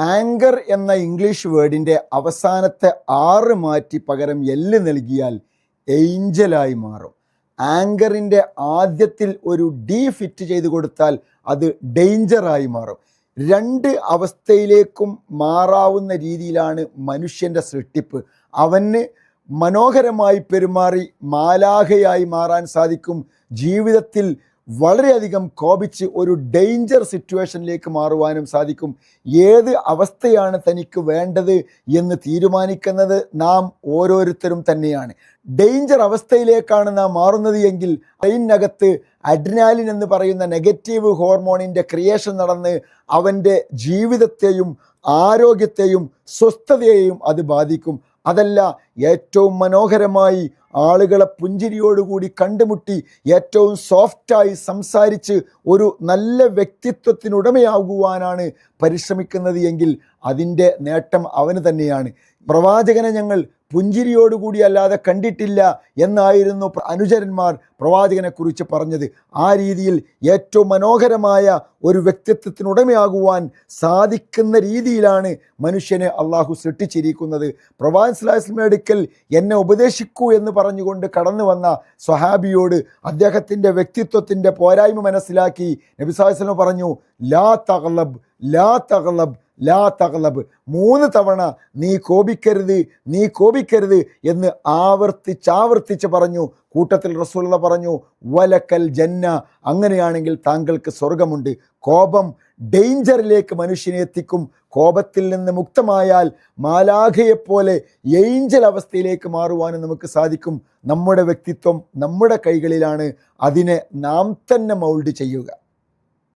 Anchor എന്ന English വേർഡിൻ്റെ അവസാനത്തെ 6 മാറ്റി പകരം എല്ല് നൽകിയാൽ ഏഞ്ചലായി മാറും. ആങ്കറിൻ്റെ ആദ്യത്തിൽ ഒരു ഡി ഫിറ്റ് ചെയ്ത് കൊടുത്താൽ അത് ഡേഞ്ചറായി മാറും. 2 അവസ്ഥയിലേക്കും മാറാവുന്ന രീതിയിലാണ് മനുഷ്യൻ്റെ സൃഷ്ടിപ്പ്. അവന് മനോഹരമായി പെരുമാറി മാലാഖയായി മാറാൻ സാധിക്കും. ജീവിതത്തിൽ വളരെയധികം കോപിച്ച് ഒരു ഡേഞ്ചർ സിറ്റുവേഷനിലേക്ക് മാറുവാനും സാധിക്കും. ഏത് അവസ്ഥയാണ് തനിക്ക് വേണ്ടത് എന്ന് തീരുമാനിക്കുന്നത് നാം ഓരോരുത്തരും തന്നെയാണ്. ഡേഞ്ചർ അവസ്ഥയിലേക്കാണ് നാം മാറുന്നത് എങ്കിൽ അതിനകത്ത് അഡ്രിനാലിൻ എന്ന് പറയുന്ന നെഗറ്റീവ് ഹോർമോണിൻ്റെ ക്രിയേഷൻ നടന്ന് അവൻ്റെ ജീവിതത്തെയും ആരോഗ്യത്തെയും സ്വസ്ഥതയെയും അത് ബാധിക്കും. അതല്ല, ഏറ്റവും മനോഹരമായി ആളുകളെ പുഞ്ചിരിയോടുകൂടി കണ്ടുമുട്ടി ഏറ്റവും സോഫ്റ്റായി സംസാരിച്ച് ഒരു നല്ല വ്യക്തിത്വത്തിനുടമയാകുവാനാണ് പരിശ്രമിക്കുന്നത് എങ്കിൽ അതിൻ്റെ നേട്ടം അവന് തന്നെയാണ്. പ്രവാചകനെ ഞങ്ങൾ പുഞ്ചിരിയോടുകൂടി അല്ലാതെ കണ്ടിട്ടില്ല എന്നായിരുന്നു അനുചരന്മാർ പ്രവാചകനെക്കുറിച്ച് പറഞ്ഞത്. ആ രീതിയിൽ ഏറ്റവും മനോഹരമായ ഒരു വ്യക്തിത്വത്തിനുടമയാകുവാൻ സാധിക്കുന്ന രീതിയിലാണ് മനുഷ്യനെ അള്ളാഹു സൃഷ്ടിച്ചിരിക്കുന്നത്. പ്രവാചകൻ സ്വല്ലല്ലാഹു അലൈഹി വസല്ലം അടുക്കൽ എന്നെ ഉപദേശിക്കൂ എന്ന് പറഞ്ഞുകൊണ്ട് കടന്നു വന്ന സ്വഹാബിയോട് അദ്ദേഹത്തിൻ്റെ വ്യക്തിത്വത്തിൻ്റെ പോരായ്മ മനസ്സിലാക്കി നബി സ്വല്ലല്ലാഹു അലൈഹി വസല്ലം പറഞ്ഞു, ലാ തഗ്ലബ് ലാ തഗ്ലബ് ലാ തഗ്ലബ്, 3 തവണ നീ കോപിക്കരുത് എന്ന് ആവർത്തിച്ച് പറഞ്ഞു. കൂട്ടത്തിൽ റസൂലുള്ളാഹി പറഞ്ഞു, വലക്കൽ ജന്ന, അങ്ങനെയാണെങ്കിൽ താങ്കൾക്ക് സ്വർഗമുണ്ട്. കോപം ഡേഞ്ചറിലേക്ക് മനുഷ്യനെ എത്തിക്കും. കോപത്തിൽ നിന്ന് മുക്തമായാൽ മാലാഖയെപ്പോലെ ഏഞ്ചൽ അവസ്ഥയിലേക്ക് മാറുവാനും നമുക്ക് സാധിക്കും. നമ്മുടെ വ്യക്തിത്വം നമ്മുടെ കൈകളിലാണ്. അതിനെ നാം തന്നെ മൗൾഡ് ചെയ്യുക.